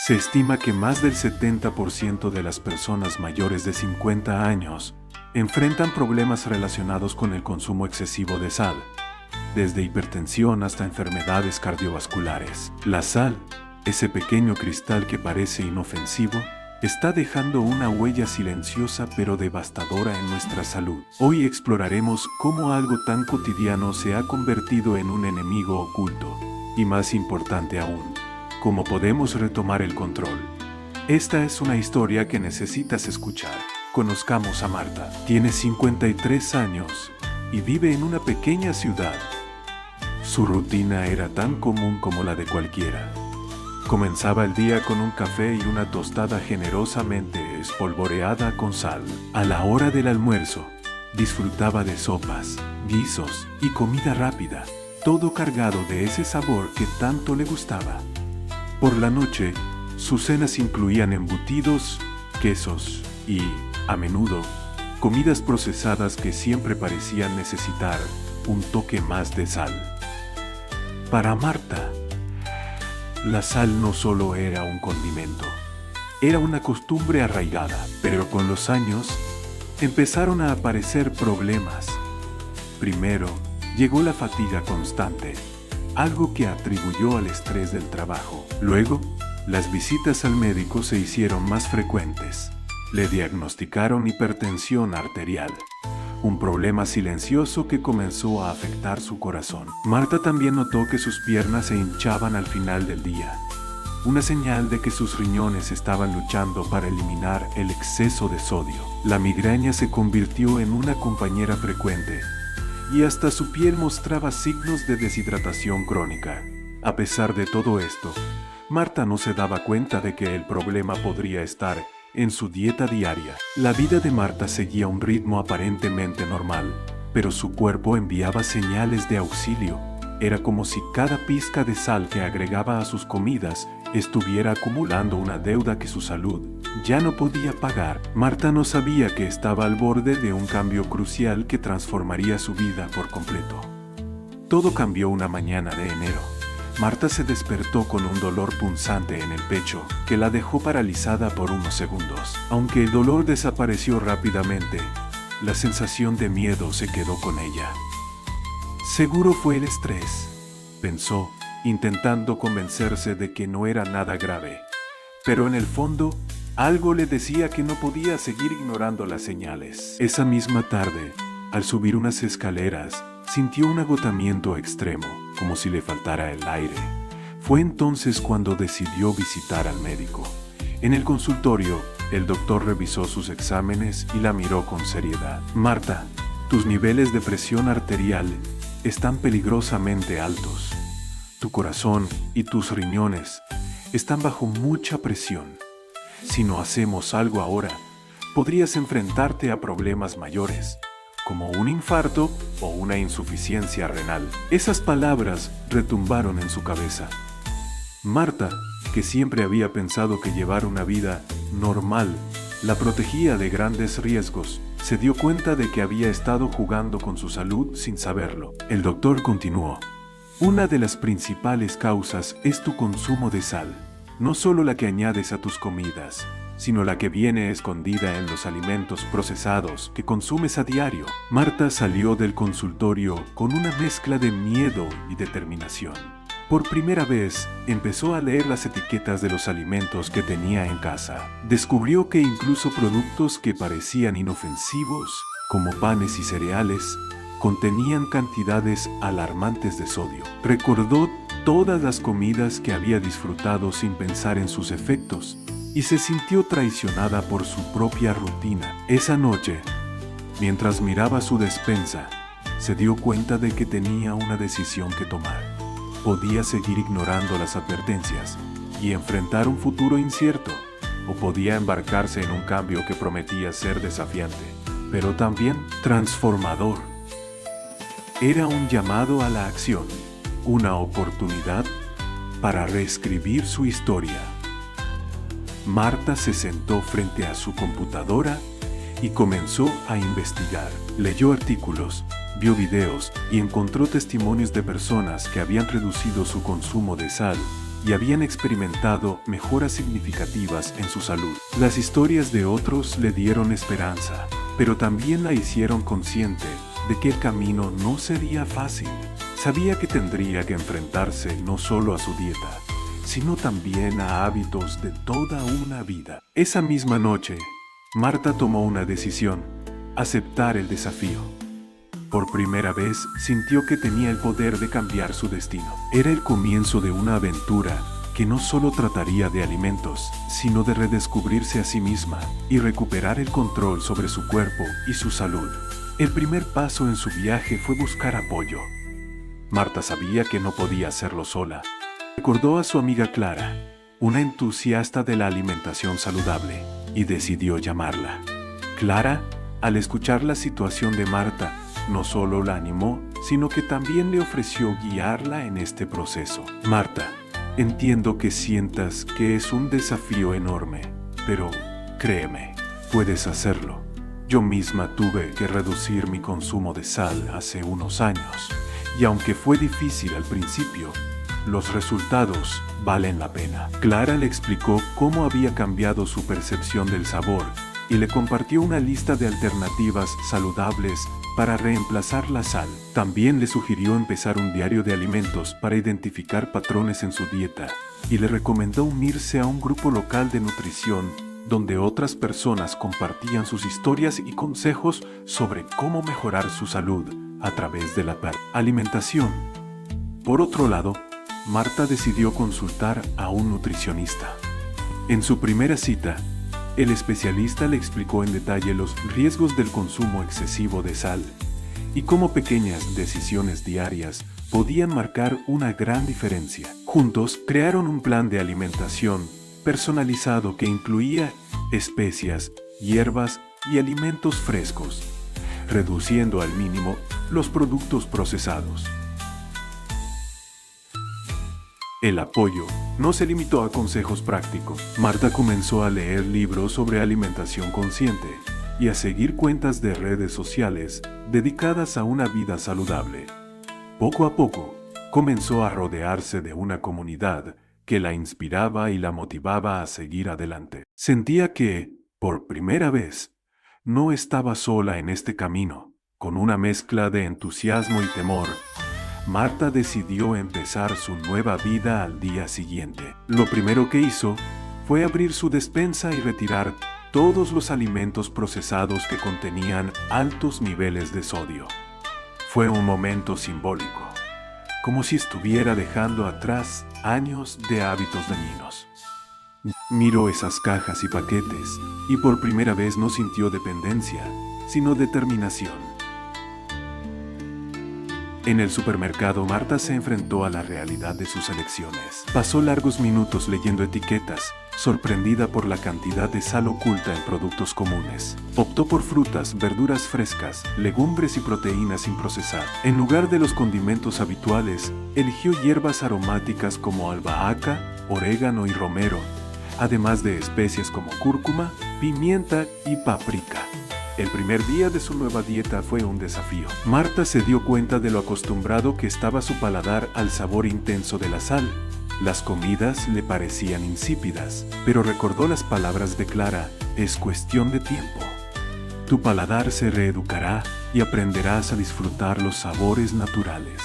Se estima que más del 70% de las personas mayores de 50 años enfrentan problemas relacionados con el consumo excesivo de sal, desde hipertensión hasta enfermedades cardiovasculares. La sal, ese pequeño cristal que parece inofensivo, está dejando una huella silenciosa pero devastadora en nuestra salud. Hoy exploraremos cómo algo tan cotidiano se ha convertido en un enemigo oculto, y más importante aún, cómo podemos retomar el control. Esta es una historia que necesitas escuchar. Conozcamos a Marta. Tiene 53 años y vive en una pequeña ciudad. Su rutina era tan común como la de cualquiera. Comenzaba el día con un café y una tostada generosamente espolvoreada con sal. A la hora del almuerzo, disfrutaba de sopas, guisos y comida rápida, todo cargado de ese sabor que tanto le gustaba. Por la noche, sus cenas incluían embutidos, quesos y, a menudo, comidas procesadas que siempre parecían necesitar un toque más de sal. Para Marta, la sal no solo era un condimento, era una costumbre arraigada, pero con los años empezaron a aparecer problemas. Primero, llegó la fatiga constante, algo que atribuyó al estrés del trabajo. Luego, las visitas al médico se hicieron más frecuentes. Le diagnosticaron hipertensión arterial, un problema silencioso que comenzó a afectar su corazón. Marta también notó que sus piernas se hinchaban al final del día, una señal de que sus riñones estaban luchando para eliminar el exceso de sodio. La migraña se convirtió en una compañera frecuente, y hasta su piel mostraba signos de deshidratación crónica. A pesar de todo esto, Marta no se daba cuenta de que el problema podría estar en su dieta diaria. La vida de Marta seguía un ritmo aparentemente normal, pero su cuerpo enviaba señales de auxilio. Era como si cada pizca de sal que agregaba a sus comidas estuviera acumulando una deuda que su salud ya no podía pagar. Marta no sabía que estaba al borde de un cambio crucial que transformaría su vida por completo. Todo cambió una mañana de enero. Marta se despertó con un dolor punzante en el pecho que la dejó paralizada por unos segundos. Aunque el dolor desapareció rápidamente, la sensación de miedo se quedó con ella. Seguro fue el estrés, pensó, intentando convencerse de que no era nada grave. Pero en el fondo, algo le decía que no podía seguir ignorando las señales. Esa misma tarde, al subir unas escaleras, sintió un agotamiento extremo, como si le faltara el aire. Fue entonces cuando decidió visitar al médico. En el consultorio, el doctor revisó sus exámenes y la miró con seriedad. Marta, tus niveles de presión arterial están peligrosamente altos. Tu corazón y tus riñones están bajo mucha presión. Si no hacemos algo ahora, podrías enfrentarte a problemas mayores, como un infarto o una insuficiencia renal. Esas palabras retumbaron en su cabeza. Marta, que siempre había pensado que llevar una vida normal la protegía de grandes riesgos, se dio cuenta de que había estado jugando con su salud sin saberlo. El doctor continuó. Una de las principales causas es tu consumo de sal, no solo la que añades a tus comidas, sino la que viene escondida en los alimentos procesados que consumes a diario. Marta salió del consultorio con una mezcla de miedo y determinación. Por primera vez, empezó a leer las etiquetas de los alimentos que tenía en casa. Descubrió que incluso productos que parecían inofensivos, como panes y cereales, contenían cantidades alarmantes de sodio. Recordó todas las comidas que había disfrutado sin pensar en sus efectos, y se sintió traicionada por su propia rutina. Esa noche, mientras miraba su despensa, se dio cuenta de que tenía una decisión que tomar. Podía seguir ignorando las advertencias y enfrentar un futuro incierto, o podía embarcarse en un cambio que prometía ser desafiante, pero también transformador. Era un llamado a la acción, una oportunidad para reescribir su historia. Marta se sentó frente a su computadora y comenzó a investigar. Leyó artículos, vio videos y encontró testimonios de personas que habían reducido su consumo de sal y habían experimentado mejoras significativas en su salud. Las historias de otros le dieron esperanza, pero también la hicieron consciente de que el camino no sería fácil. Sabía que tendría que enfrentarse no solo a su dieta, sino también a hábitos de toda una vida. Esa misma noche, Marta tomó una decisión: aceptar el desafío. Por primera vez sintió que tenía el poder de cambiar su destino. Era el comienzo de una aventura que no solo trataría de alimentos, sino de redescubrirse a sí misma y recuperar el control sobre su cuerpo y su salud. El primer paso en su viaje fue buscar apoyo. Marta sabía que no podía hacerlo sola. Recordó a su amiga Clara, una entusiasta de la alimentación saludable, y decidió llamarla. Clara, al escuchar la situación de Marta, no solo la animó, sino que también le ofreció guiarla en este proceso. Marta, entiendo que sientas que es un desafío enorme, pero créeme, puedes hacerlo. Yo misma tuve que reducir mi consumo de sal hace unos años, y aunque fue difícil al principio, los resultados valen la pena. Clara le explicó cómo había cambiado su percepción del sabor y le compartió una lista de alternativas saludables para reemplazar la sal. También le sugirió empezar un diario de alimentos para identificar patrones en su dieta y le recomendó unirse a un grupo local de nutrición donde otras personas compartían sus historias y consejos sobre cómo mejorar su salud a través de la alimentación. Por otro lado, Marta decidió consultar a un nutricionista. En su primera cita, el especialista le explicó en detalle los riesgos del consumo excesivo de sal y cómo pequeñas decisiones diarias podían marcar una gran diferencia. Juntos crearon un plan de alimentación personalizado que incluía especias, hierbas y alimentos frescos, reduciendo al mínimo los productos procesados. El apoyo no se limitó a consejos prácticos. Marta comenzó a leer libros sobre alimentación consciente y a seguir cuentas de redes sociales dedicadas a una vida saludable. Poco a poco, comenzó a rodearse de una comunidad que la inspiraba y la motivaba a seguir adelante. Sentía que, por primera vez, no estaba sola en este camino. Con una mezcla de entusiasmo y temor, Marta decidió empezar su nueva vida al día siguiente. Lo primero que hizo fue abrir su despensa y retirar todos los alimentos procesados que contenían altos niveles de sodio. Fue un momento simbólico, como si estuviera dejando atrás años de hábitos dañinos. Miró esas cajas y paquetes y por primera vez no sintió dependencia, sino determinación. En el supermercado, Marta se enfrentó a la realidad de sus elecciones. Pasó largos minutos leyendo etiquetas, sorprendida por la cantidad de sal oculta en productos comunes. Optó por frutas, verduras frescas, legumbres y proteínas sin procesar. En lugar de los condimentos habituales, eligió hierbas aromáticas como albahaca, orégano y romero, además de especias como cúrcuma, pimienta y paprika. El primer día de su nueva dieta fue un desafío. Marta se dio cuenta de lo acostumbrado que estaba su paladar al sabor intenso de la sal. Las comidas le parecían insípidas, pero recordó las palabras de Clara: es cuestión de tiempo. Tu paladar se reeducará y aprenderás a disfrutar los sabores naturales.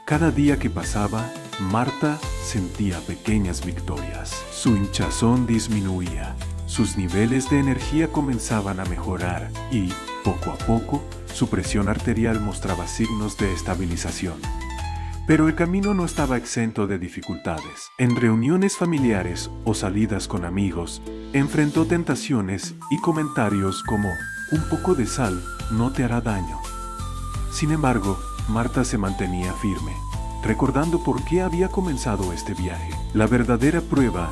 Cada día que pasaba, Marta sentía pequeñas victorias. Su hinchazón disminuía. Sus niveles de energía comenzaban a mejorar y, poco a poco, su presión arterial mostraba signos de estabilización. Pero el camino no estaba exento de dificultades. En reuniones familiares o salidas con amigos, enfrentó tentaciones y comentarios como: un poco de sal no te hará daño. Sin embargo, Marta se mantenía firme, recordando por qué había comenzado este viaje. La verdadera prueba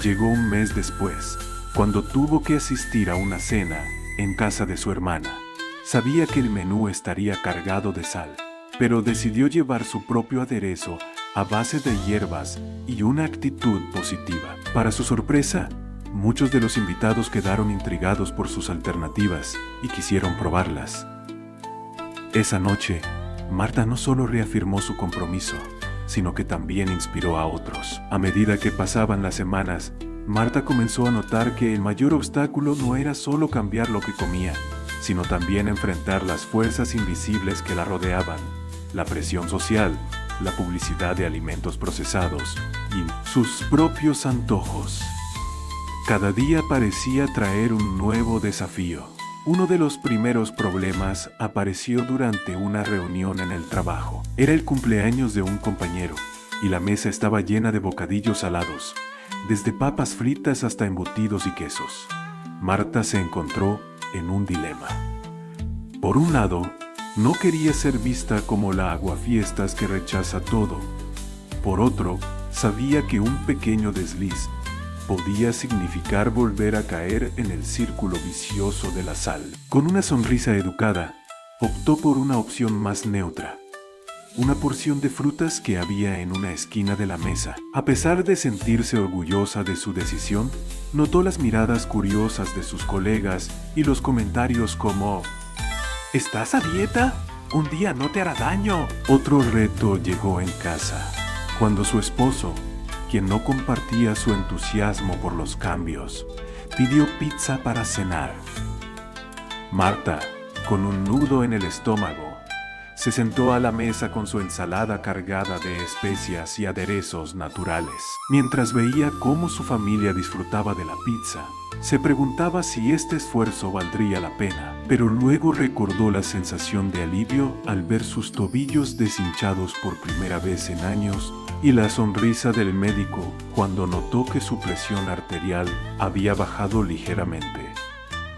llegó un mes después, cuando tuvo que asistir a una cena en casa de su hermana. Sabía que el menú estaría cargado de sal, pero decidió llevar su propio aderezo a base de hierbas y una actitud positiva. Para su sorpresa, muchos de los invitados quedaron intrigados por sus alternativas y quisieron probarlas. Esa noche, Marta no solo reafirmó su compromiso, sino que también inspiró a otros. A medida que pasaban las semanas, Marta comenzó a notar que el mayor obstáculo no era solo cambiar lo que comía, sino también enfrentar las fuerzas invisibles que la rodeaban, la presión social, la publicidad de alimentos procesados y sus propios antojos. Cada día parecía traer un nuevo desafío. Uno de los primeros problemas apareció durante una reunión en el trabajo. Era el cumpleaños de un compañero, y la mesa estaba llena de bocadillos salados, desde papas fritas hasta embutidos y quesos. Marta se encontró en un dilema. Por un lado, no quería ser vista como la aguafiestas que rechaza todo. Por otro, sabía que un pequeño desliz podía significar volver a caer en el círculo vicioso de la sal. Con una sonrisa educada, optó por una opción más neutra. Una porción de frutas que había en una esquina de la mesa. A pesar de sentirse orgullosa de su decisión, notó las miradas curiosas de sus colegas y los comentarios como «¿Estás a dieta? Un día no te hará daño». Otro reto llegó en casa, cuando su esposo, quien no compartía su entusiasmo por los cambios, pidió pizza para cenar. Marta, con un nudo en el estómago, se sentó a la mesa con su ensalada cargada de especias y aderezos naturales. Mientras veía cómo su familia disfrutaba de la pizza, se preguntaba si este esfuerzo valdría la pena, pero luego recordó la sensación de alivio al ver sus tobillos deshinchados por primera vez en años y la sonrisa del médico cuando notó que su presión arterial había bajado ligeramente.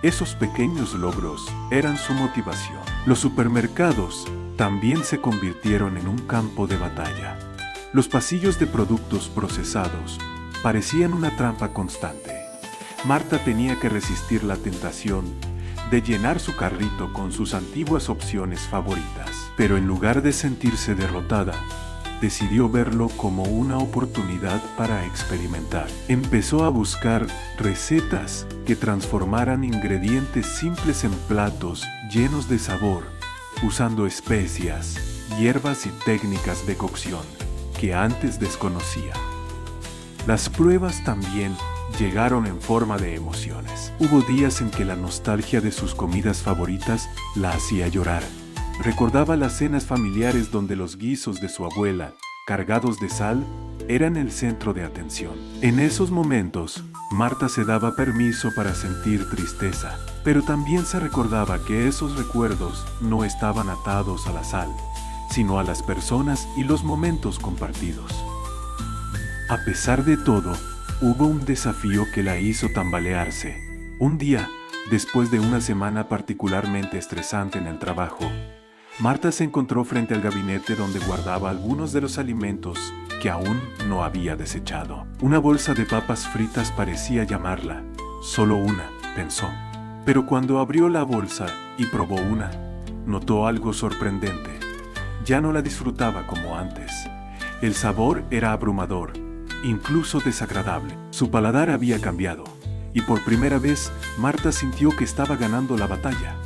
Esos pequeños logros eran su motivación. Los supermercados también se convirtieron en un campo de batalla. Los pasillos de productos procesados parecían una trampa constante. Marta tenía que resistir la tentación de llenar su carrito con sus antiguas opciones favoritas, pero en lugar de sentirse derrotada, decidió verlo como una oportunidad para experimentar. Empezó a buscar recetas que transformaran ingredientes simples en platos llenos de sabor, usando especias, hierbas y técnicas de cocción que antes desconocía. Las pruebas también llegaron en forma de emociones. Hubo días en que la nostalgia de sus comidas favoritas la hacía llorar. Recordaba las cenas familiares donde los guisos de su abuela, cargados de sal, eran el centro de atención. En esos momentos, Marta se daba permiso para sentir tristeza, pero también se recordaba que esos recuerdos no estaban atados a la sal, sino a las personas y los momentos compartidos. A pesar de todo, hubo un desafío que la hizo tambalearse. Un día, después de una semana particularmente estresante en el trabajo, Marta se encontró frente al gabinete donde guardaba algunos de los alimentos que aún no había desechado. Una bolsa de papas fritas parecía llamarla. Solo una, pensó. Pero cuando abrió la bolsa y probó una, notó algo sorprendente. Ya no la disfrutaba como antes. El sabor era abrumador, incluso desagradable. Su paladar había cambiado, y por primera vez Marta sintió que estaba ganando la batalla.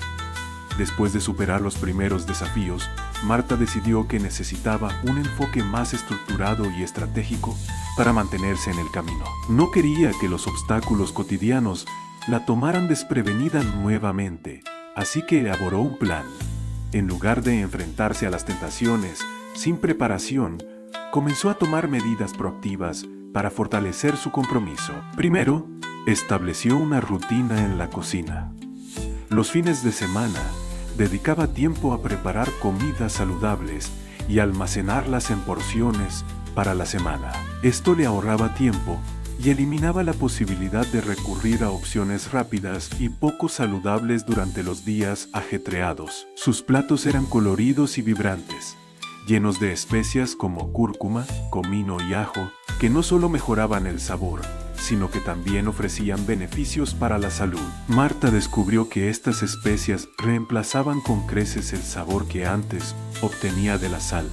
Después de superar los primeros desafíos, Marta decidió que necesitaba un enfoque más estructurado y estratégico para mantenerse en el camino. No quería que los obstáculos cotidianos la tomaran desprevenida nuevamente, así que elaboró un plan. En lugar de enfrentarse a las tentaciones sin preparación, comenzó a tomar medidas proactivas para fortalecer su compromiso. Primero, estableció una rutina en la cocina. Los fines de semana, dedicaba tiempo a preparar comidas saludables y almacenarlas en porciones para la semana. Esto le ahorraba tiempo y eliminaba la posibilidad de recurrir a opciones rápidas y poco saludables durante los días ajetreados. Sus platos eran coloridos y vibrantes, llenos de especias como cúrcuma, comino y ajo, que no solo mejoraban el sabor, sino que también ofrecían beneficios para la salud. Marta descubrió que estas especias reemplazaban con creces el sabor que antes obtenía de la sal.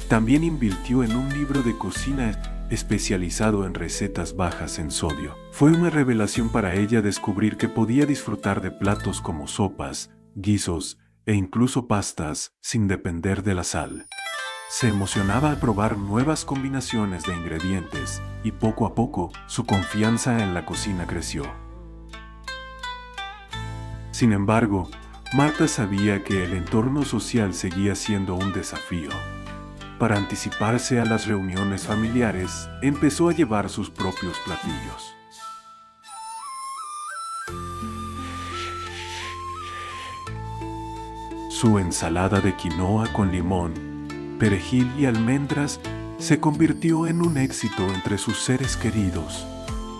También invirtió en un libro de cocina especializado en recetas bajas en sodio. Fue una revelación para ella descubrir que podía disfrutar de platos como sopas, guisos e incluso pastas sin depender de la sal. Se emocionaba al probar nuevas combinaciones de ingredientes y poco a poco su confianza en la cocina creció. Sin embargo, Marta sabía que el entorno social seguía siendo un desafío. Para anticiparse a las reuniones familiares, empezó a llevar sus propios platillos. Su ensalada de quinoa con limón, perejil y almendras se convirtió en un éxito entre sus seres queridos,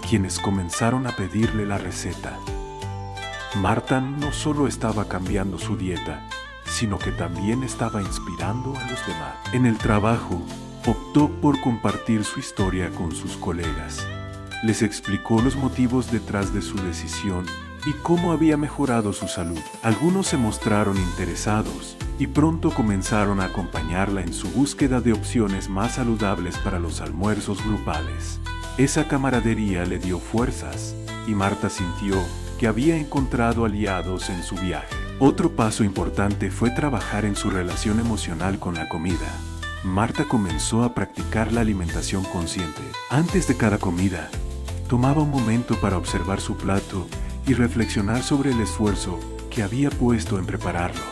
quienes comenzaron a pedirle la receta. Marta no solo estaba cambiando su dieta, sino que también estaba inspirando a los demás. En el trabajo, optó por compartir su historia con sus colegas. Les explicó los motivos detrás de su decisión y cómo había mejorado su salud. Algunos se mostraron interesados y pronto comenzaron a acompañarla en su búsqueda de opciones más saludables para los almuerzos grupales. Esa camaradería le dio fuerzas y Marta sintió que había encontrado aliados en su viaje. Otro paso importante fue trabajar en su relación emocional con la comida. Marta comenzó a practicar la alimentación consciente. Antes de cada comida, tomaba un momento para observar su plato y reflexionar sobre el esfuerzo que había puesto en prepararlo.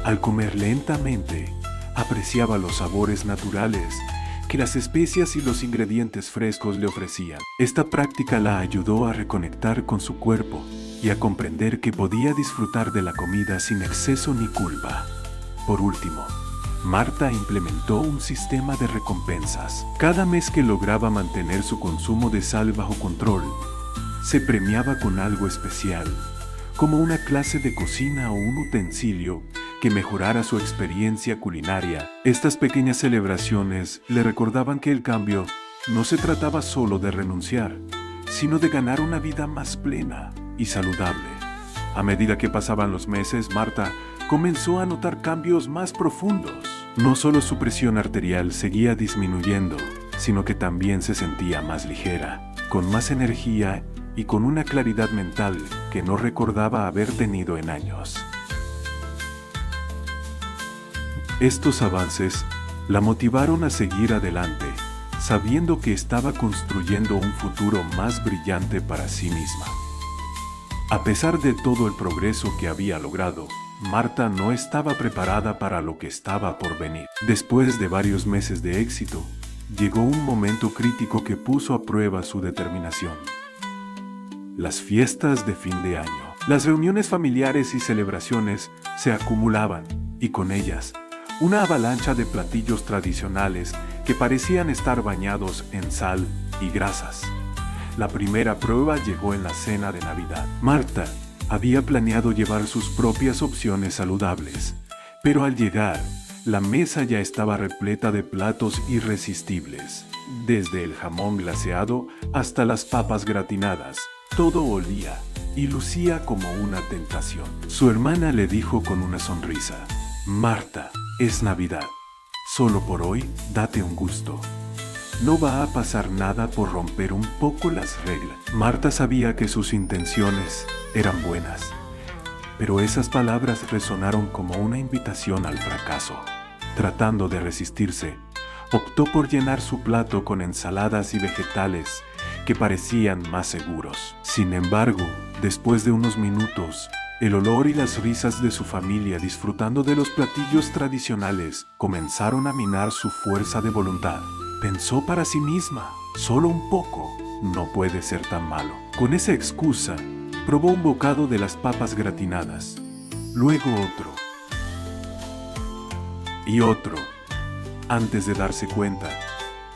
Al comer lentamente, apreciaba los sabores naturales que las especias y los ingredientes frescos le ofrecían. Esta práctica la ayudó a reconectar con su cuerpo y a comprender que podía disfrutar de la comida sin exceso ni culpa. Por último, Marta implementó un sistema de recompensas. Cada mes que lograba mantener su consumo de sal bajo control, se premiaba con algo especial, como una clase de cocina o un utensilio que mejorara su experiencia culinaria. Estas pequeñas celebraciones le recordaban que el cambio no se trataba solo de renunciar, sino de ganar una vida más plena y saludable. A medida que pasaban los meses, Marta comenzó a notar cambios más profundos. No solo su presión arterial seguía disminuyendo, sino que también se sentía más ligera, con más energía y con una claridad mental que no recordaba haber tenido en años. Estos avances la motivaron a seguir adelante, sabiendo que estaba construyendo un futuro más brillante para sí misma. A pesar de todo el progreso que había logrado, Marta no estaba preparada para lo que estaba por venir. Después de varios meses de éxito, llegó un momento crítico que puso a prueba su determinación. Las fiestas de fin de año. Las reuniones familiares y celebraciones se acumulaban, y con ellas, una avalancha de platillos tradicionales que parecían estar bañados en sal y grasas. La primera prueba llegó en la cena de Navidad. Marta había planeado llevar sus propias opciones saludables, pero al llegar, la mesa ya estaba repleta de platos irresistibles. Desde el jamón glaseado hasta las papas gratinadas, todo olía y lucía como una tentación. Su hermana le dijo con una sonrisa: «Marta, es Navidad. Solo por hoy, date un gusto. No va a pasar nada por romper un poco las reglas». Marta sabía que sus intenciones eran buenas, pero esas palabras resonaron como una invitación al fracaso. Tratando de resistirse, optó por llenar su plato con ensaladas y vegetales que parecían más seguros. Sin embargo, después de unos minutos, el olor y las risas de su familia disfrutando de los platillos tradicionales comenzaron a minar su fuerza de voluntad. Pensó para sí misma: solo un poco no puede ser tan malo. Con esa excusa, probó un bocado de las papas gratinadas, luego otro y otro. Antes de darse cuenta,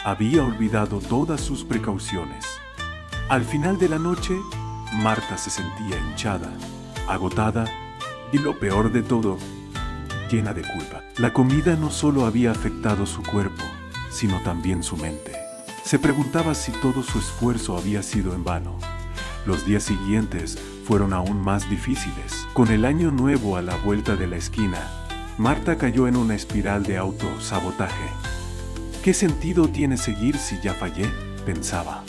había olvidado todas sus precauciones. Al final de la noche, Marta se sentía hinchada, agotada y, lo peor de todo, llena de culpa. La comida no solo había afectado su cuerpo, sino también su mente. Se preguntaba si todo su esfuerzo había sido en vano. Los días siguientes fueron aún más difíciles. Con el año nuevo a la vuelta de la esquina, Marta cayó en una espiral de autosabotaje. ¿Qué sentido tiene seguir si ya fallé?, pensaba.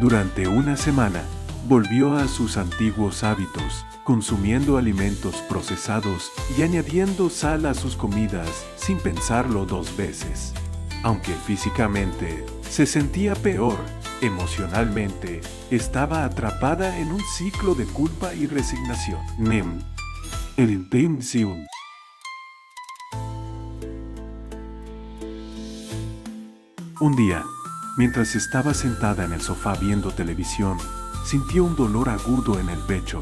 Durante una semana, Volvió a sus antiguos hábitos, consumiendo alimentos procesados y añadiendo sal a sus comidas sin pensarlo dos veces. Aunque físicamente se sentía peor, emocionalmente estaba atrapada en un ciclo de culpa y resignación. Un día, mientras estaba sentada en el sofá viendo televisión, sintió un dolor agudo en el pecho,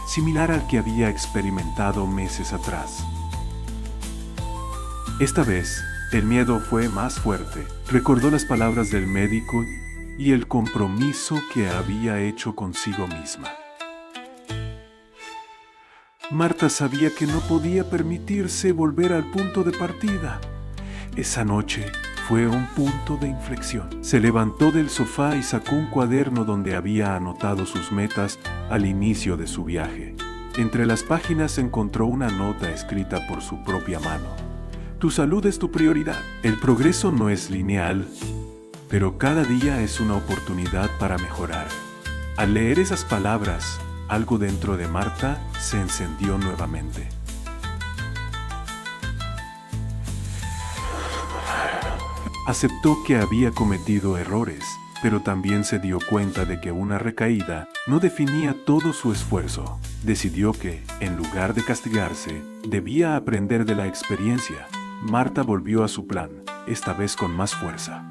similar al que había experimentado meses atrás. Esta vez, el miedo fue más fuerte. Recordó las palabras del médico y el compromiso que había hecho consigo misma. Marta sabía que no podía permitirse volver al punto de partida. Esa noche fue un punto de inflexión. Se levantó del sofá y sacó un cuaderno donde había anotado sus metas al inicio de su viaje. Entre las páginas encontró una nota escrita por su propia mano. Tu salud es tu prioridad. El progreso no es lineal, pero cada día es una oportunidad para mejorar. Al leer esas palabras, algo dentro de Marta se encendió nuevamente. Aceptó que había cometido errores, pero también se dio cuenta de que una recaída no definía todo su esfuerzo. Decidió que, en lugar de castigarse, debía aprender de la experiencia. Marta volvió a su plan, esta vez con más fuerza.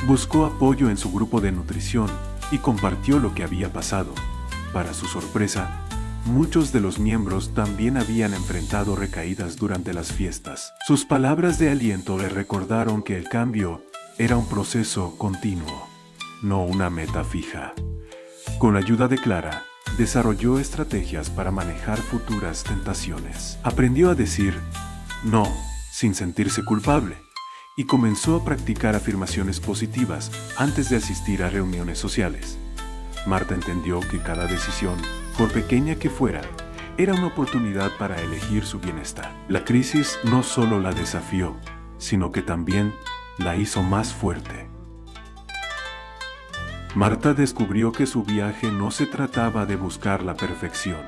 Buscó apoyo en su grupo de nutrición y compartió lo que había pasado. Para su sorpresa, muchos de los miembros también habían enfrentado recaídas durante las fiestas. Sus palabras de aliento le recordaron que el cambio era un proceso continuo, no una meta fija. Con la ayuda de Clara, desarrolló estrategias para manejar futuras tentaciones. Aprendió a decir no sin sentirse culpable y comenzó a practicar afirmaciones positivas antes de asistir a reuniones sociales. Marta entendió que cada decisión, por pequeña que fuera, era una oportunidad para elegir su bienestar. La crisis no solo la desafió, sino que también la hizo más fuerte. Marta descubrió que su viaje no se trataba de buscar la perfección,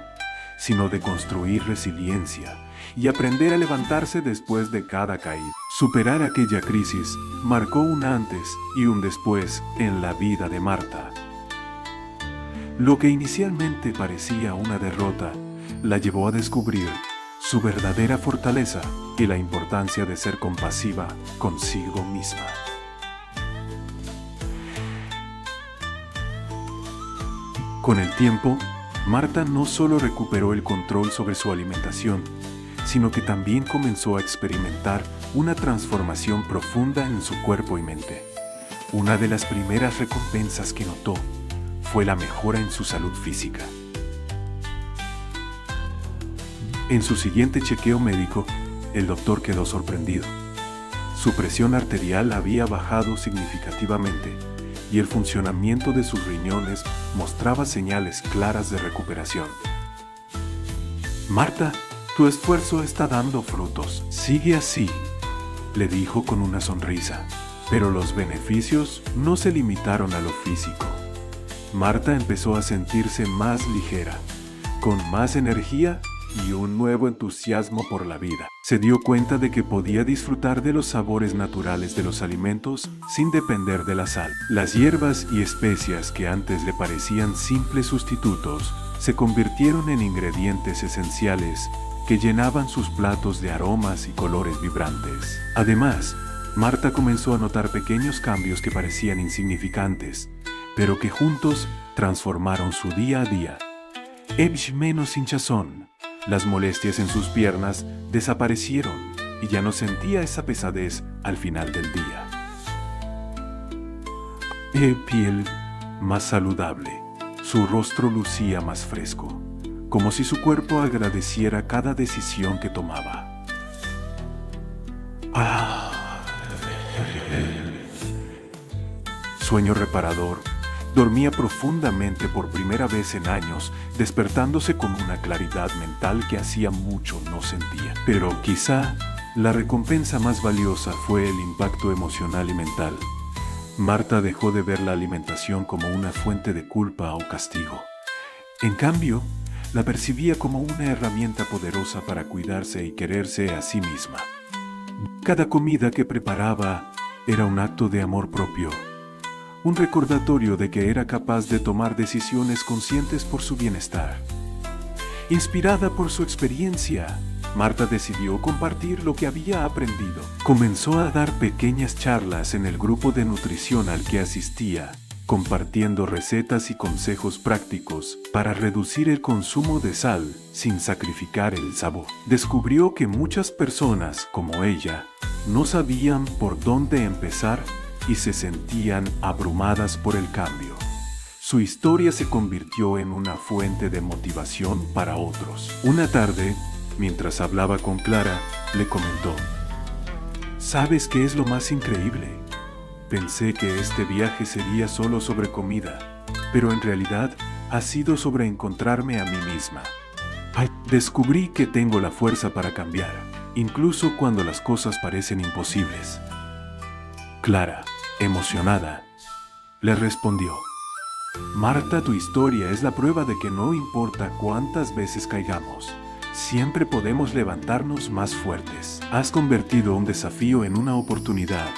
sino de construir resiliencia y aprender a levantarse después de cada caída. Superar aquella crisis marcó un antes y un después en la vida de Marta. Lo que inicialmente parecía una derrota, la llevó a descubrir su verdadera fortaleza y la importancia de ser compasiva consigo misma. Con el tiempo, Marta no solo recuperó el control sobre su alimentación, sino que también comenzó a experimentar una transformación profunda en su cuerpo y mente. Una de las primeras recompensas que notó fue la mejora en su salud física. En su siguiente chequeo médico, el doctor quedó sorprendido. Su presión arterial había bajado significativamente y el funcionamiento de sus riñones mostraba señales claras de recuperación. Marta, tu esfuerzo está dando frutos. Sigue así, le dijo con una sonrisa. Pero los beneficios no se limitaron a lo físico. Marta empezó a sentirse más ligera, con más energía y un nuevo entusiasmo por la vida. Se dio cuenta de que podía disfrutar de los sabores naturales de los alimentos sin depender de la sal. Las hierbas y especias que antes le parecían simples sustitutos se convirtieron en ingredientes esenciales que llenaban sus platos de aromas y colores vibrantes. Además, Marta comenzó a notar pequeños cambios que parecían insignificantes, pero que juntos transformaron su día a día. Menos hinchazón. Las molestias en sus piernas desaparecieron y ya no sentía esa pesadez al final del día. Piel más saludable. Su rostro lucía más fresco, como si su cuerpo agradeciera cada decisión que tomaba. Sueño reparador. Dormía profundamente por primera vez en años, despertándose con una claridad mental que hacía mucho no sentía. Pero quizá La recompensa más valiosa fue el impacto emocional y mental. Marta dejó de ver la alimentación como una fuente de culpa o castigo. En cambio, la percibía como una herramienta poderosa para cuidarse y quererse a sí misma. Cada comida que preparaba era un acto de amor propio, un recordatorio de que era capaz de tomar decisiones conscientes por su bienestar. Inspirada por su experiencia, Marta decidió compartir lo que había aprendido. Comenzó a dar pequeñas charlas en el grupo de nutrición al que asistía, compartiendo recetas y consejos prácticos para reducir el consumo de sal sin sacrificar el sabor. Descubrió que muchas personas, como ella, no sabían por dónde empezar y se sentían abrumadas por el cambio. Su historia se convirtió en una fuente de motivación para otros. Una tarde, mientras hablaba con Clara, le comentó: ¿sabes qué es lo más increíble? Pensé que este viaje sería solo sobre comida, pero en realidad ha sido sobre encontrarme a mí misma. Descubrí que tengo la fuerza para cambiar, incluso cuando las cosas parecen imposibles. Clara, emocionada, le respondió: Marta, tu historia es la prueba de que no importa cuántas veces caigamos, siempre podemos levantarnos más fuertes. Has convertido un desafío en una oportunidad.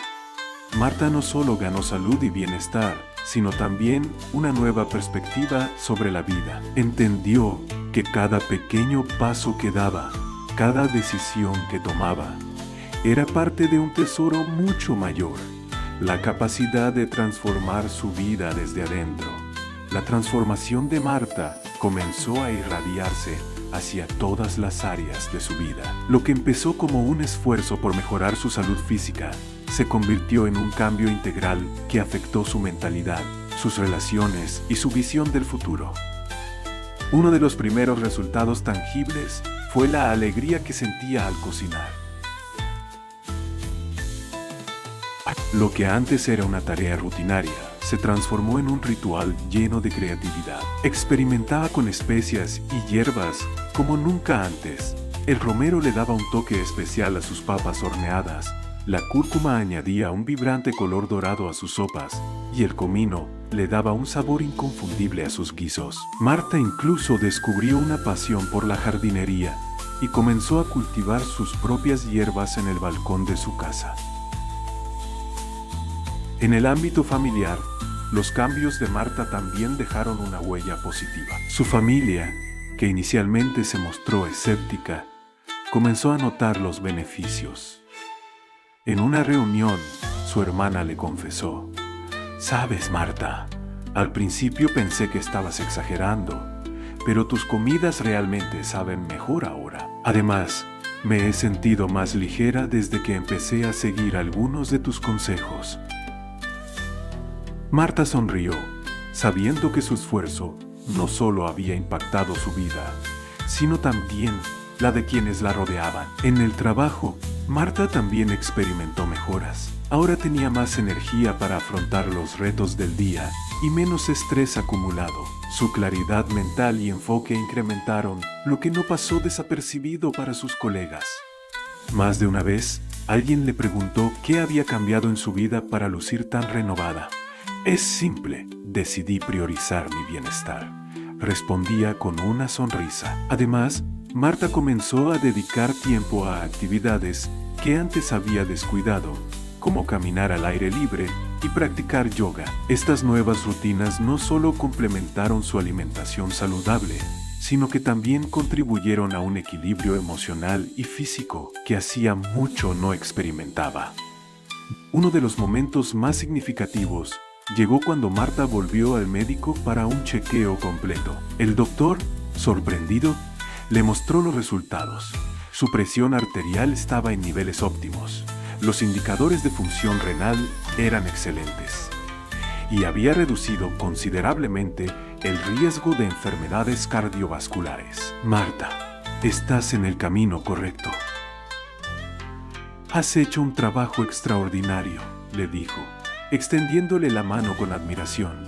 Marta no solo ganó salud y bienestar, sino también una nueva perspectiva sobre la vida. Entendió que cada pequeño paso que daba, cada decisión que tomaba, era parte de un tesoro mucho mayor: la capacidad de transformar su vida desde adentro. La transformación de Marta comenzó a irradiarse hacia todas las áreas de su vida. Lo que empezó como un esfuerzo por mejorar su salud física se convirtió en un cambio integral que afectó su mentalidad, sus relaciones y su visión del futuro. Uno de los primeros resultados tangibles fue la alegría que sentía al cocinar. Lo que antes era una tarea rutinaria se transformó en un ritual lleno de creatividad. Experimentaba con especias y hierbas como nunca antes. El romero le daba un toque especial a sus papas horneadas, la cúrcuma añadía un vibrante color dorado a sus sopas, y el comino le daba un sabor inconfundible a sus guisos. Marta incluso descubrió una pasión por la jardinería y comenzó a cultivar sus propias hierbas en el balcón de su casa. En el ámbito familiar, los cambios de Marta también dejaron una huella positiva. Su familia, que inicialmente se mostró escéptica, comenzó a notar los beneficios. En una reunión, su hermana le confesó: «Sabes, Marta, al principio pensé que estabas exagerando, pero tus comidas realmente saben mejor ahora. Además, me he sentido más ligera desde que empecé a seguir algunos de tus consejos». Marta sonrió, sabiendo que su esfuerzo no solo había impactado su vida, sino también la de quienes la rodeaban. En el trabajo, Marta también experimentó mejoras. Ahora tenía más energía para afrontar los retos del día y menos estrés acumulado. Su claridad mental y enfoque incrementaron, lo que no pasó desapercibido para sus colegas. Más de una vez, alguien le preguntó qué había cambiado en su vida para lucir tan renovada. «Es simple, decidí priorizar mi bienestar», respondía con una sonrisa. Además, Marta comenzó a dedicar tiempo a actividades que antes había descuidado, como caminar al aire libre y practicar yoga. Estas nuevas rutinas no solo complementaron su alimentación saludable, sino que también contribuyeron a un equilibrio emocional y físico que hacía mucho no experimentaba. Uno de los momentos más significativos llegó cuando Marta volvió al médico para un chequeo completo. El doctor, sorprendido, le mostró los resultados. Su presión arterial estaba en niveles óptimos. Los indicadores de función renal eran excelentes. Y había reducido considerablemente el riesgo de enfermedades cardiovasculares. «Marta, estás en el camino correcto. Has hecho un trabajo extraordinario», le dijo, extendiéndole la mano con admiración.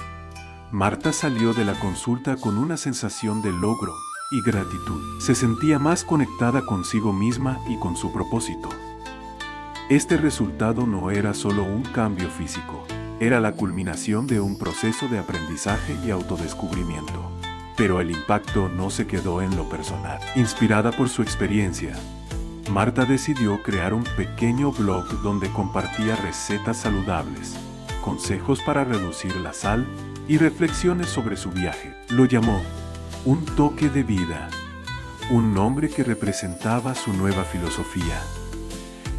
Marta salió de la consulta con una sensación de logro y gratitud. Se sentía más conectada consigo misma y con su propósito. Este resultado no era solo un cambio físico, era la culminación de un proceso de aprendizaje y autodescubrimiento. Pero el impacto no se quedó en lo personal. Inspirada por su experiencia, Marta decidió crear un pequeño blog donde compartía recetas saludables, consejos para reducir la sal y reflexiones sobre su viaje. Lo llamó Un Toque de Vida, un nombre que representaba su nueva filosofía: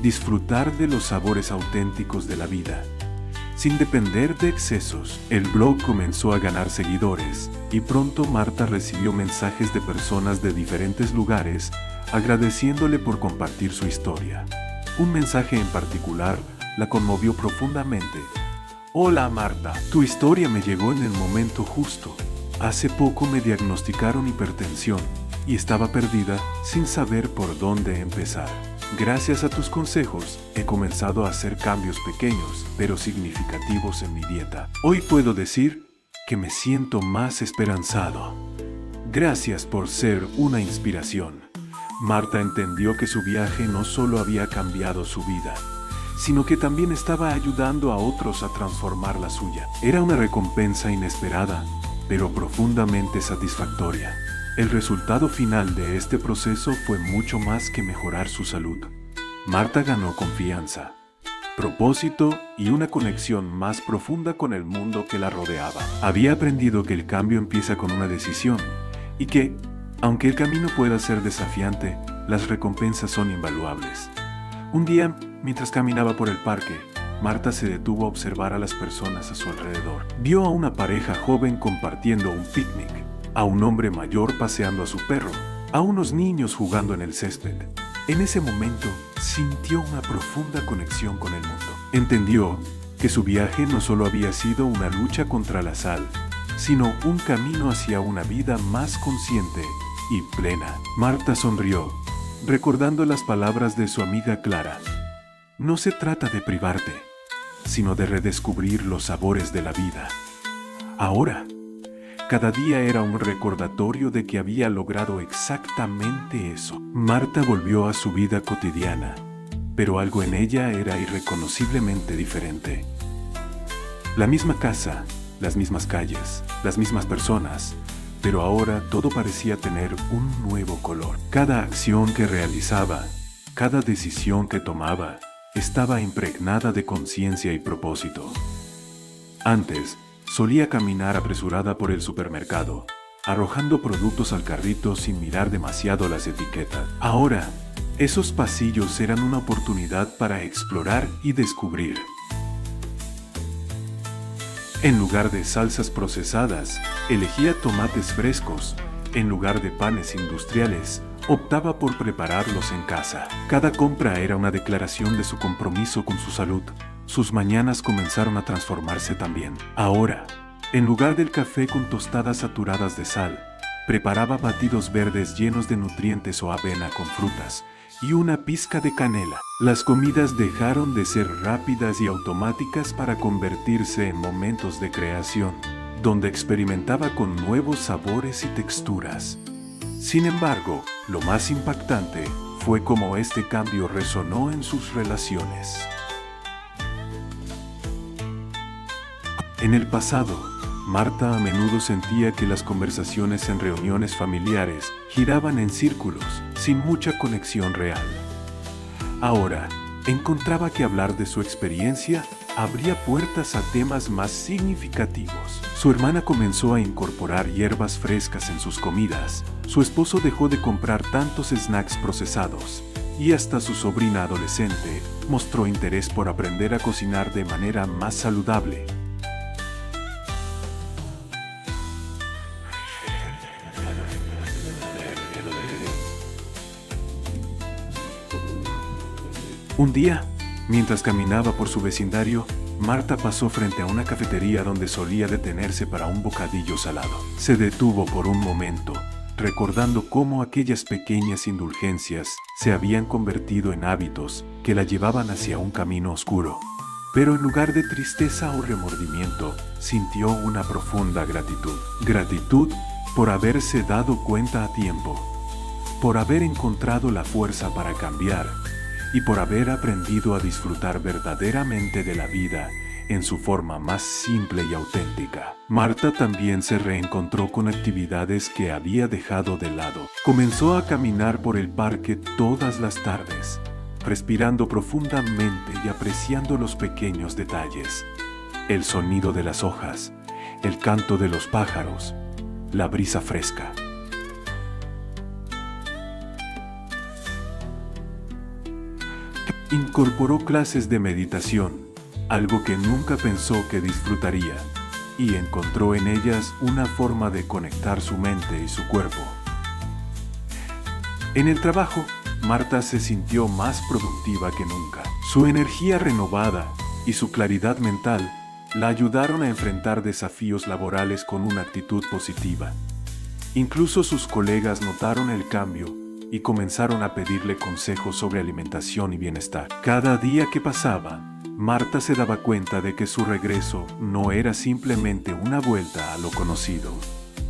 disfrutar de los sabores auténticos de la vida, sin depender de excesos. El blog comenzó a ganar seguidores y pronto Marta recibió mensajes de personas de diferentes lugares agradeciéndole por compartir su historia. Un mensaje en particular la conmovió profundamente. Hola Marta, tu historia me llegó en el momento justo. Hace poco me diagnosticaron hipertensión y estaba perdida sin saber por dónde empezar. Gracias a tus consejos, he comenzado a hacer cambios pequeños, pero significativos en mi dieta. Hoy puedo decir que me siento más esperanzado. Gracias por ser una inspiración. Marta entendió que su viaje no solo había cambiado su vida, sino que también estaba ayudando a otros a transformar la suya. Era una recompensa inesperada, pero profundamente satisfactoria. El resultado final de este proceso fue mucho más que mejorar su salud. Marta ganó confianza, propósito y una conexión más profunda con el mundo que la rodeaba. Había aprendido que el cambio empieza con una decisión y que, aunque el camino pueda ser desafiante, las recompensas son invaluables. Un día, mientras caminaba por el parque, Marta se detuvo a observar a las personas a su alrededor. Vio a una pareja joven compartiendo un picnic, a un hombre mayor paseando a su perro, a unos niños jugando en el césped. En ese momento, sintió una profunda conexión con el mundo. Entendió que su viaje no solo había sido una lucha contra la sal, sino un camino hacia una vida más consciente y plena. Marta sonrió, recordando las palabras de su amiga Clara. No se trata de privarte, sino de redescubrir los sabores de la vida. Ahora, cada día era un recordatorio de que había logrado exactamente eso. Marta volvió a su vida cotidiana, pero algo en ella era irreconociblemente diferente. La misma casa, las mismas calles, las mismas personas, pero ahora todo parecía tener un nuevo color. Cada acción que realizaba, cada decisión que tomaba, estaba impregnada de conciencia y propósito. Antes, solía caminar apresurada por el supermercado, arrojando productos al carrito sin mirar demasiado las etiquetas. Ahora, esos pasillos eran una oportunidad para explorar y descubrir. En lugar de salsas procesadas, elegía tomates frescos. En lugar de panes industriales, optaba por prepararlos en casa. Cada compra era una declaración de su compromiso con su salud. Sus mañanas comenzaron a transformarse también. Ahora, en lugar del café con tostadas saturadas de sal, preparaba batidos verdes llenos de nutrientes o avena con frutas y una pizca de canela. Las comidas dejaron de ser rápidas y automáticas para convertirse en momentos de creación, donde experimentaba con nuevos sabores y texturas. Sin embargo, lo más impactante fue cómo este cambio resonó en sus relaciones. En el pasado, Marta a menudo sentía que las conversaciones en reuniones familiares giraban en círculos, sin mucha conexión real. Ahora, encontraba que hablar de su experiencia abría puertas a temas más significativos. Su hermana comenzó a incorporar hierbas frescas en sus comidas, su esposo dejó de comprar tantos snacks procesados, y hasta su sobrina adolescente mostró interés por aprender a cocinar de manera más saludable. Un día, mientras caminaba por su vecindario, Marta pasó frente a una cafetería donde solía detenerse para un bocadillo salado. Se detuvo por un momento, recordando cómo aquellas pequeñas indulgencias se habían convertido en hábitos que la llevaban hacia un camino oscuro. Pero en lugar de tristeza o remordimiento, sintió una profunda gratitud. Gratitud por haberse dado cuenta a tiempo, por haber encontrado la fuerza para cambiar y por haber aprendido a disfrutar verdaderamente de la vida en su forma más simple y auténtica. Marta también se reencontró con actividades que había dejado de lado. Comenzó a caminar por el parque todas las tardes, respirando profundamente y apreciando los pequeños detalles. El sonido de las hojas, el canto de los pájaros, la brisa fresca. Incorporó clases de meditación, algo que nunca pensó que disfrutaría, y encontró en ellas una forma de conectar su mente y su cuerpo. En el trabajo, Marta se sintió más productiva que nunca. Su energía renovada y su claridad mental la ayudaron a enfrentar desafíos laborales con una actitud positiva. Incluso sus colegas notaron el cambio y comenzaron a pedirle consejos sobre alimentación y bienestar. Cada día que pasaba, Marta se daba cuenta de que su regreso no era simplemente una vuelta a lo conocido.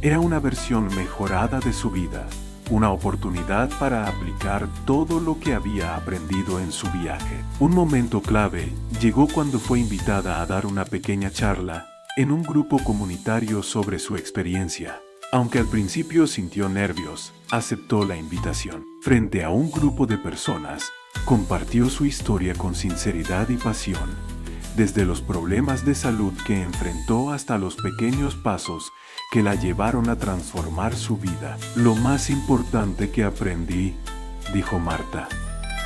Era una versión mejorada de su vida, una oportunidad para aplicar todo lo que había aprendido en su viaje. Un momento clave llegó cuando fue invitada a dar una pequeña charla en un grupo comunitario sobre su experiencia. Aunque al principio sintió nervios, aceptó la invitación. Frente a un grupo de personas, compartió su historia con sinceridad y pasión, desde los problemas de salud que enfrentó hasta los pequeños pasos que la llevaron a transformar su vida. Lo más importante que aprendí, dijo Marta,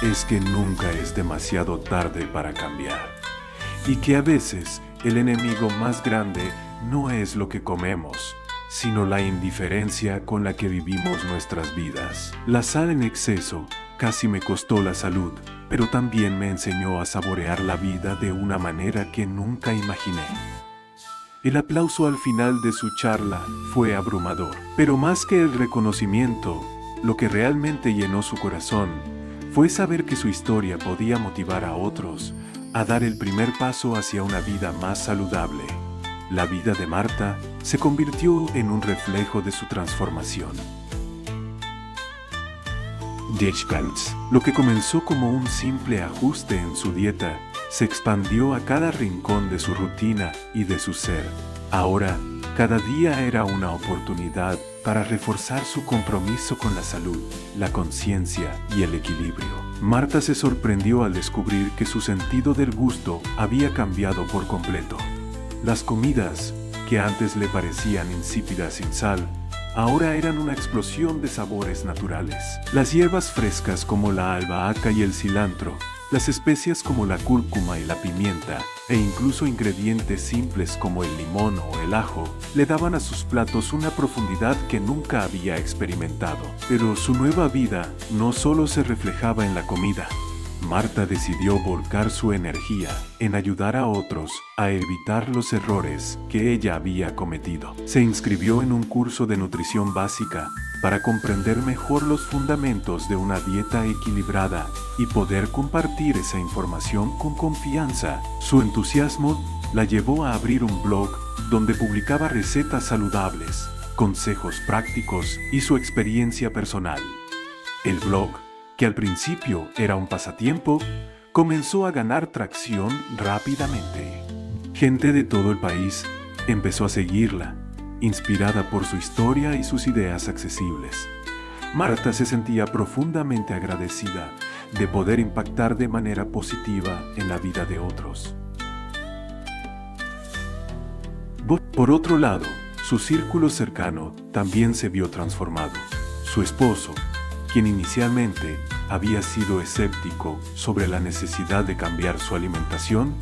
es que nunca es demasiado tarde para cambiar, y que a veces el enemigo más grande no es lo que comemos, sino la indiferencia con la que vivimos nuestras vidas. La sal en exceso casi me costó la salud, pero también me enseñó a saborear la vida de una manera que nunca imaginé. El aplauso al final de su charla fue abrumador, pero más que el reconocimiento, lo que realmente llenó su corazón fue saber que su historia podía motivar a otros a dar el primer paso hacia una vida más saludable. La vida de Marta se convirtió en un reflejo de su transformación. Lo que comenzó como un simple ajuste en su dieta, se expandió a cada rincón de su rutina y de su ser. Ahora, cada día era una oportunidad para reforzar su compromiso con la salud, la conciencia y el equilibrio. Marta se sorprendió al descubrir que su sentido del gusto había cambiado por completo. Las comidas, que antes le parecían insípidas sin sal, ahora eran una explosión de sabores naturales. Las hierbas frescas como la albahaca y el cilantro, las especias como la cúrcuma y la pimienta, e incluso ingredientes simples como el limón o el ajo, le daban a sus platos una profundidad que nunca había experimentado. Pero su nueva vida no solo se reflejaba en la comida. Marta decidió volcar su energía en ayudar a otros a evitar los errores que ella había cometido. Se inscribió en un curso de nutrición básica para comprender mejor los fundamentos de una dieta equilibrada y poder compartir esa información con confianza. Su entusiasmo la llevó a abrir un blog donde publicaba recetas saludables, consejos prácticos y su experiencia personal. El blog, que al principio era un pasatiempo, comenzó a ganar tracción rápidamente. Gente de todo el país empezó a seguirla, inspirada por su historia y sus ideas accesibles. Marta se sentía profundamente agradecida de poder impactar de manera positiva en la vida de otros. Por otro lado, su círculo cercano también se vio transformado. Su esposo, quien inicialmente había sido escéptico sobre la necesidad de cambiar su alimentación,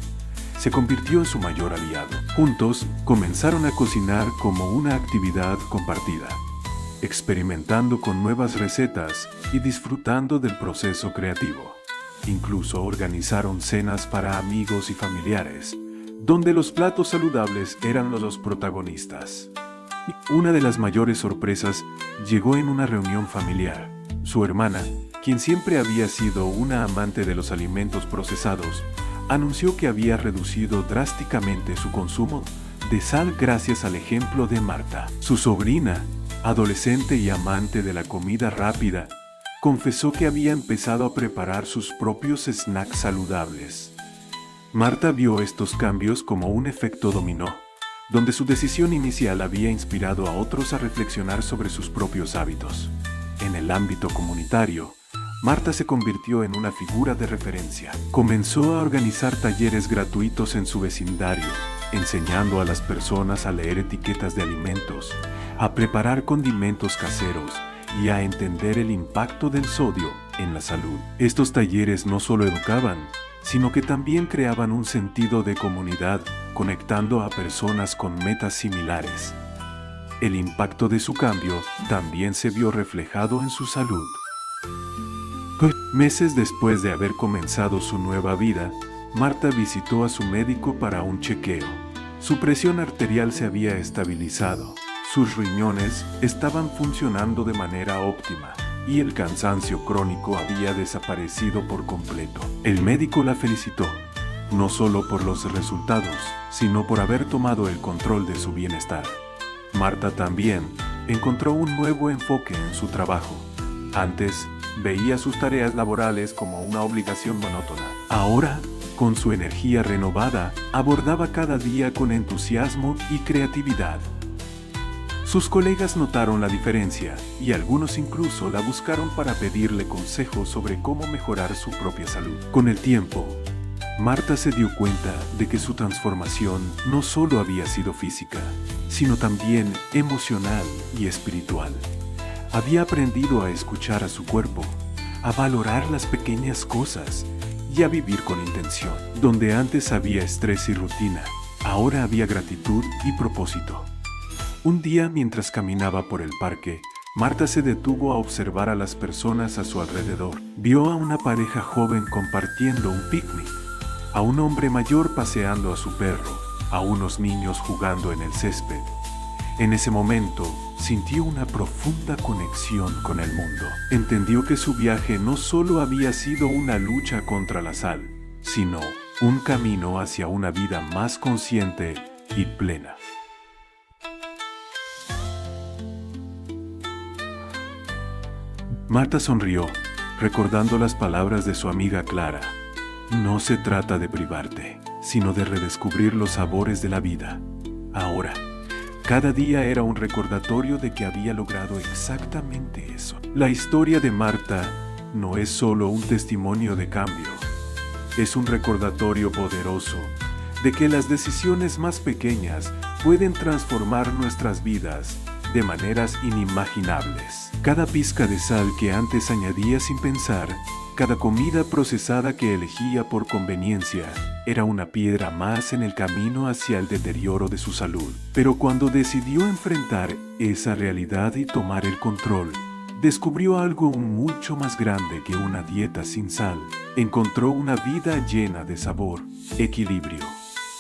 se convirtió en su mayor aliado. Juntos comenzaron a cocinar como una actividad compartida, experimentando con nuevas recetas y disfrutando del proceso creativo. Incluso organizaron cenas para amigos y familiares, donde los platos saludables eran los protagonistas. Una de las mayores sorpresas llegó en una reunión familiar. Su hermana, quien siempre había sido una amante de los alimentos procesados, anunció que había reducido drásticamente su consumo de sal gracias al ejemplo de Marta. Su sobrina, adolescente y amante de la comida rápida, confesó que había empezado a preparar sus propios snacks saludables. Marta vio estos cambios como un efecto dominó, donde su decisión inicial había inspirado a otros a reflexionar sobre sus propios hábitos. En el ámbito comunitario, Marta se convirtió en una figura de referencia. Comenzó a organizar talleres gratuitos en su vecindario, enseñando a las personas a leer etiquetas de alimentos, a preparar condimentos caseros y a entender el impacto del sodio en la salud. Estos talleres no solo educaban, sino que también creaban un sentido de comunidad, conectando a personas con metas similares. El impacto de su cambio también se vio reflejado en su salud. Meses después de haber comenzado su nueva vida, Marta visitó a su médico para un chequeo. Su presión arterial se había estabilizado, sus riñones estaban funcionando de manera óptima y el cansancio crónico había desaparecido por completo. El médico la felicitó, no solo por los resultados, sino por haber tomado el control de su bienestar. Marta también encontró un nuevo enfoque en su trabajo. Antes, veía sus tareas laborales como una obligación monótona. Ahora, con su energía renovada, abordaba cada día con entusiasmo y creatividad. Sus colegas notaron la diferencia y algunos incluso la buscaron para pedirle consejos sobre cómo mejorar su propia salud. Con el tiempo, Marta se dio cuenta de que su transformación no solo había sido física, sino también emocional y espiritual. Había aprendido a escuchar a su cuerpo, a valorar las pequeñas cosas y a vivir con intención. Donde antes había estrés y rutina, ahora había gratitud y propósito. Un día, mientras caminaba por el parque, Marta se detuvo a observar a las personas a su alrededor. Vio a una pareja joven compartiendo un picnic, a un hombre mayor paseando a su perro, a unos niños jugando en el césped. En ese momento, sintió una profunda conexión con el mundo. Entendió que su viaje no solo había sido una lucha contra la sal, sino un camino hacia una vida más consciente y plena. Marta sonrió, recordando las palabras de su amiga Clara. No se trata de privarte, sino de redescubrir los sabores de la vida. Ahora, cada día era un recordatorio de que había logrado exactamente eso. La historia de Marta no es solo un testimonio de cambio, es un recordatorio poderoso de que las decisiones más pequeñas pueden transformar nuestras vidas de maneras inimaginables. Cada pizca de sal que antes añadía sin pensar, cada comida procesada que elegía por conveniencia, era una piedra más en el camino hacia el deterioro de su salud. Pero cuando decidió enfrentar esa realidad y tomar el control, descubrió algo mucho más grande que una dieta sin sal. Encontró una vida llena de sabor, equilibrio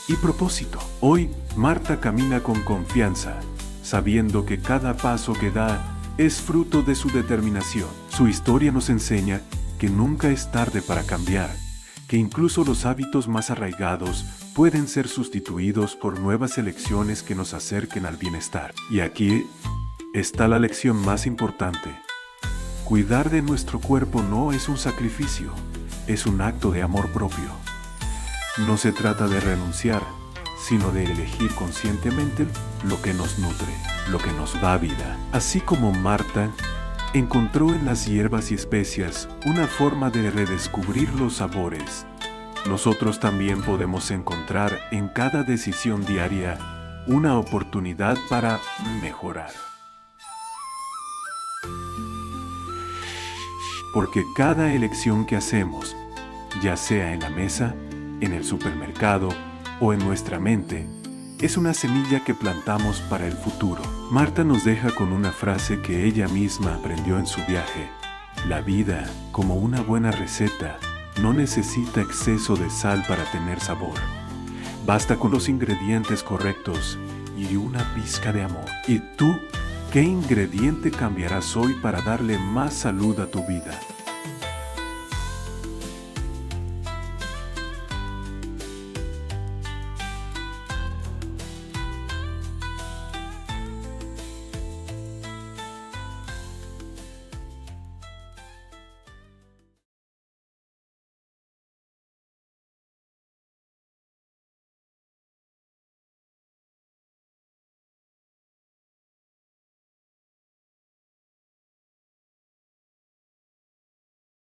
y propósito. Hoy, Marta camina con confianza, sabiendo que cada paso que da es fruto de su determinación. Su historia nos enseña que nunca es tarde para cambiar, que incluso los hábitos más arraigados pueden ser sustituidos por nuevas elecciones que nos acerquen al bienestar. Y aquí está la lección más importante. Cuidar de nuestro cuerpo no es un sacrificio, es un acto de amor propio. No se trata de renunciar, sino de elegir conscientemente lo que nos nutre, lo que nos da vida. Así como Marta encontró en las hierbas y especias una forma de redescubrir los sabores, nosotros también podemos encontrar en cada decisión diaria una oportunidad para mejorar. Porque cada elección que hacemos, ya sea en la mesa, en el supermercado o en nuestra mente, es una semilla que plantamos para el futuro. Marta nos deja con una frase que ella misma aprendió en su viaje. La vida, como una buena receta, no necesita exceso de sal para tener sabor. Basta con los ingredientes correctos y una pizca de amor. ¿Y tú, qué ingrediente cambiarás hoy para darle más salud a tu vida?